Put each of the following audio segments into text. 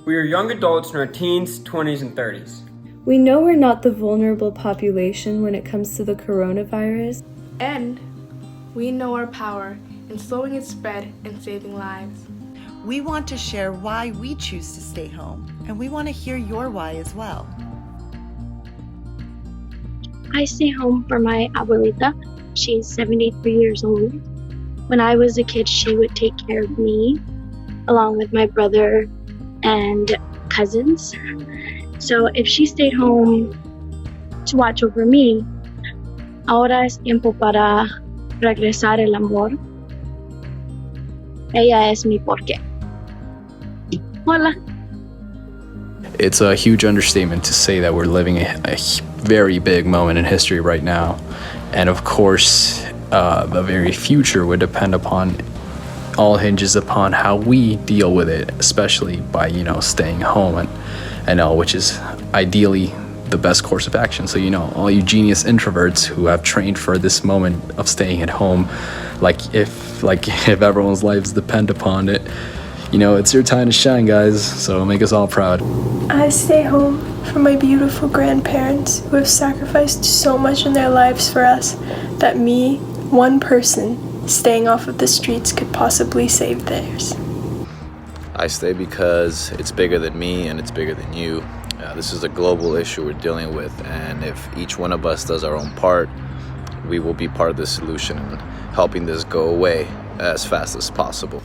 We are young adults in our teens, 20s, and 30s. We know we're not the vulnerable population when it comes to the coronavirus. And we know our power in slowing its spread and saving lives. We want to share why we choose to stay home, and we want to hear your why as well. I stay home for my abuelita. She's 73 years old. When I was a kid, she would take care of me, along with my brother and cousins. So if she stayed home to watch over me, ahora es tiempo para regresar el amor. Ella es mi porqué. Hola. It's a huge understatement to say that we're living a very big moment in history right now. And of course, the very future would depend upon, all hinges upon how we deal with it, especially by, staying home and which is ideally the best course of action. So, all you genius introverts who have trained for this moment of staying at home, if everyone's lives depend upon it, it's your time to shine, guys. So make us all proud. I stay home for my beautiful grandparents who have sacrificed so much in their lives for us that me, one person, staying off of the streets could possibly save theirs. I stay because it's bigger than me and it's bigger than you. This is a global issue we're dealing with, and if each one of us does our own part, we will be part of the solution and helping this go away as fast as possible.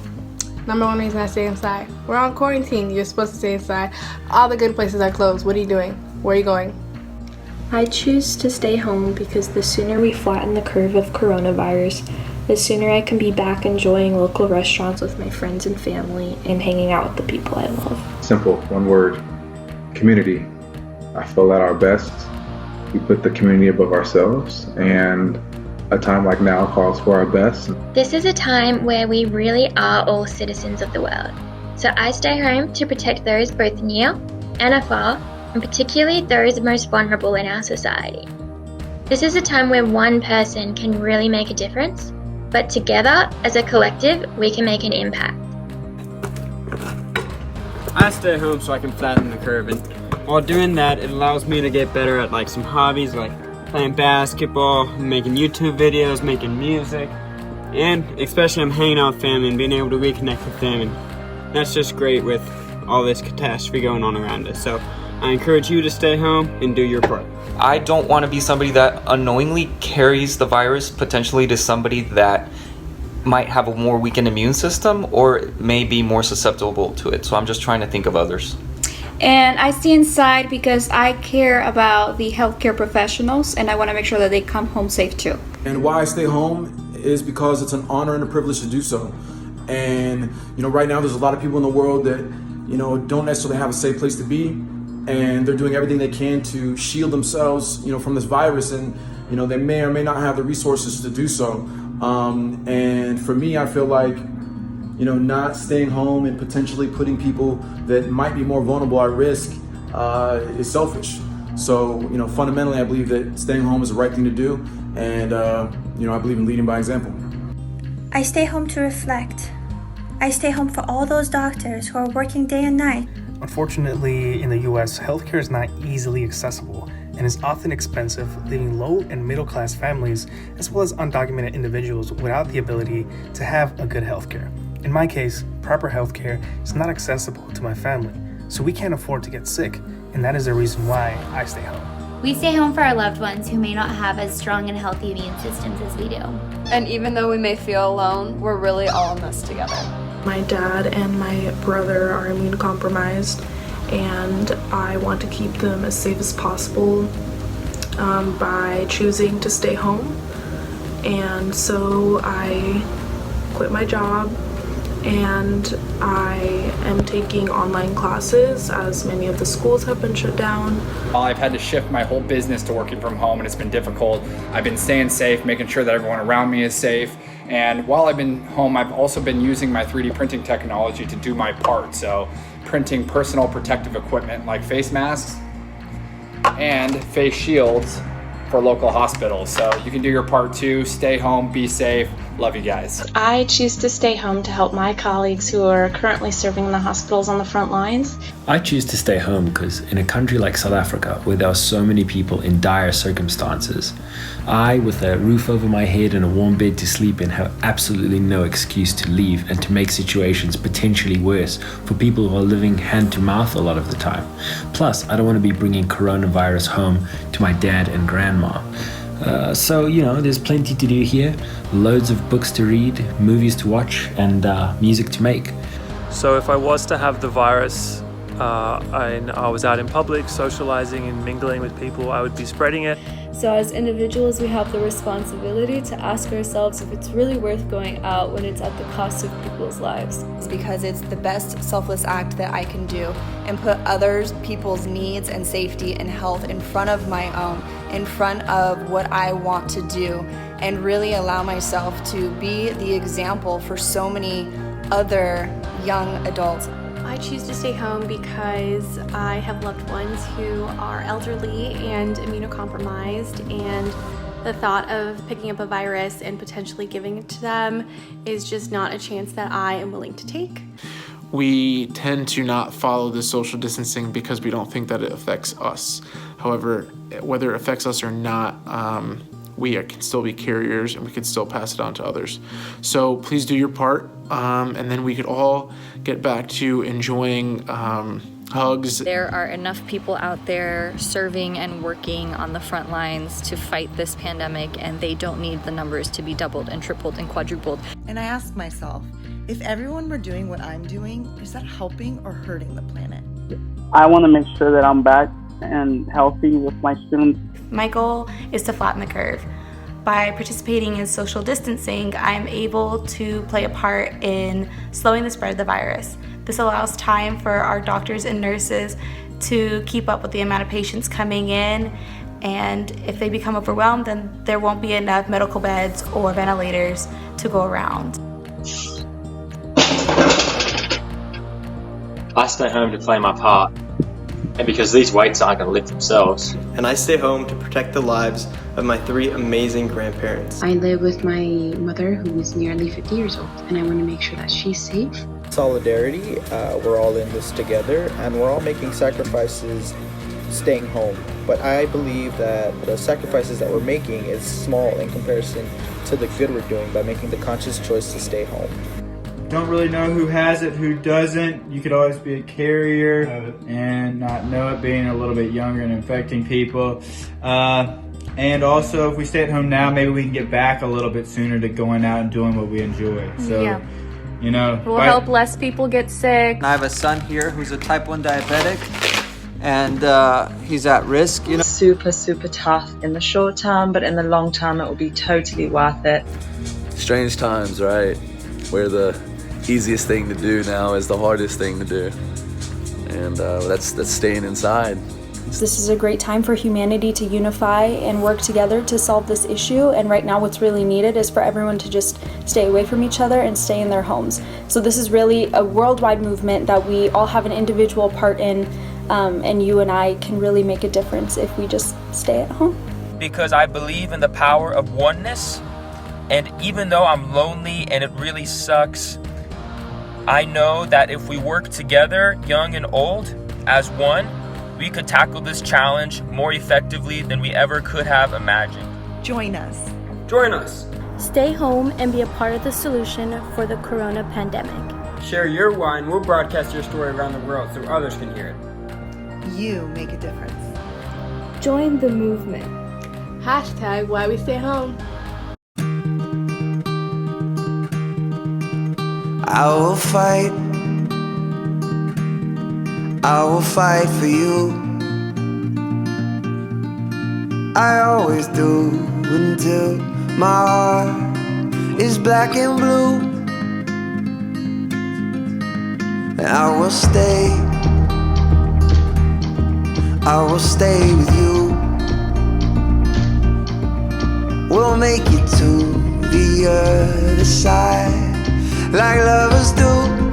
Number one reason I stay inside. We're on quarantine. You're supposed to stay inside. All the good places are closed. What are you doing? Where are you going? I choose to stay home because the sooner we flatten the curve of coronavirus, the sooner I can be back enjoying local restaurants with my friends and family and hanging out with the people I love. Simple, one word, community. I feel at our best, we put the community above ourselves, and a time like now calls for our best. This is a time where we really are all citizens of the world. So I stay home to protect those both near and afar, and particularly those most vulnerable in our society. This is a time where one person can really make a difference, but together, as a collective, we can make an impact. I stay home so I can flatten the curve, and while doing that, it allows me to get better at some hobbies like playing basketball, making YouTube videos, making music, and especially I'm hanging out with family and being able to reconnect with them, and that's just great with all this catastrophe going on around us. So I encourage you to stay home and do your part. I don't want to be somebody that unknowingly carries the virus potentially to somebody that might have a more weakened immune system or may be more susceptible to it. So I'm just trying to think of others. And I stay inside because I care about the healthcare professionals and I want to make sure that they come home safe too. And why I stay home is because it's an honor and a privilege to do so. And right now there's a lot of people in the world that don't necessarily have a safe place to be, and they're doing everything they can to shield themselves from this virus, and they may or may not have the resources to do so. And for me, I feel like not staying home and potentially putting people that might be more vulnerable at risk is selfish. So, fundamentally, I believe that staying home is the right thing to do, and I believe in leading by example. I stay home to reflect. I stay home for all those doctors who are working day and night. Unfortunately, in the US, healthcare is not easily accessible and is often expensive, leaving low and middle class families as well as undocumented individuals without the ability to have a good healthcare. In my case, proper healthcare is not accessible to my family, so we can't afford to get sick, and that is the reason why I stay home. We stay home for our loved ones who may not have as strong and healthy immune systems as we do. And even though we may feel alone, we're really all in this together. My dad and my brother are immune compromised, and I want to keep them as safe as possible by choosing to stay home. And so I quit my job and I am taking online classes as many of the schools have been shut down. I've had to shift my whole business to working from home, and it's been difficult. I've been staying safe, making sure that everyone around me is safe. And while I've been home, I've also been using my 3D printing technology to do my part. So printing personal protective equipment like face masks and face shields for local hospitals. So you can do your part too. Stay home, be safe. Love you guys. I choose to stay home to help my colleagues who are currently serving in the hospitals on the front lines. I choose to stay home because in a country like South Africa, where there are so many people in dire circumstances, I, with a roof over my head and a warm bed to sleep in, have absolutely no excuse to leave and to make situations potentially worse for people who are living hand to mouth a lot of the time. Plus, I don't want to be bringing coronavirus home to my dad and grandma. So, there's plenty to do here. Loads of books to read, movies to watch, and music to make. So if I was to have the virus, and I was out in public, socializing and mingling with people, I would be spreading it. So as individuals, we have the responsibility to ask ourselves if it's really worth going out when it's at the cost of people's lives. It's because it's the best selfless act that I can do and put others, people's needs and safety and health in front of my own, in front of what I want to do, and really allow myself to be the example for so many other young adults. I choose to stay home because I have loved ones who are elderly and immunocompromised, and the thought of picking up a virus and potentially giving it to them is just not a chance that I am willing to take. We tend to not follow the social distancing because we don't think that it affects us. However, whether it affects us or not, we can still be carriers and we can still pass it on to others. So please do your part, and then we could all get back to enjoying hugs. There are enough people out there serving and working on the front lines to fight this pandemic, and they don't need the numbers to be doubled and tripled and quadrupled. And I ask myself, if everyone were doing what I'm doing, is that helping or hurting the planet? I want to make sure that I'm back and healthy with my students. My goal is to flatten the curve. By participating in social distancing, I'm able to play a part in slowing the spread of the virus. This allows time for our doctors and nurses to keep up with the amount of patients coming in, and if they become overwhelmed, then there won't be enough medical beds or ventilators to go around. I stay home to play my part, and because these weights aren't going to lift themselves. And I stay home to protect the lives of my 3 amazing grandparents. I live with my mother, who is nearly 50 years old, and I want to make sure that she's safe. Solidarity, we're all in this together, and we're all making sacrifices staying home. But I believe that the sacrifices that we're making is small in comparison to the good we're doing by making the conscious choice to stay home. Don't really know who has it, who doesn't. You could always be a carrier and not know it, being a little bit younger and infecting people. And also, if we stay at home now, maybe we can get back a little bit sooner to going out and doing what we enjoy. So, We'll help less people get sick. I have a son here who's a type 1 diabetic, and he's at risk. Super tough in the short term, but in the long term, it will be totally worth it. Strange times, right? Where the easiest thing to do now is the hardest thing to do, and that's staying inside. This is a great time for humanity to unify and work together to solve this issue, and right now what's really needed is for everyone to just stay away from each other and stay in their homes. So this is really a worldwide movement that we all have an individual part in, and you and I can really make a difference if we just stay at home. Because I believe in the power of oneness, and even though I'm lonely and it really sucks, I know that if we work together, young and old, as one, we could tackle this challenge more effectively than we ever could have imagined. Join us. Join us. Stay home and be a part of the solution for the corona pandemic. Share your why, and we'll broadcast your story around the world so others can hear it. You make a difference. Join the movement. #WhyWeStayHome. I will fight for you. I always do until my heart is black and blue. And I will stay with you. We'll make it to the other side like lovers do.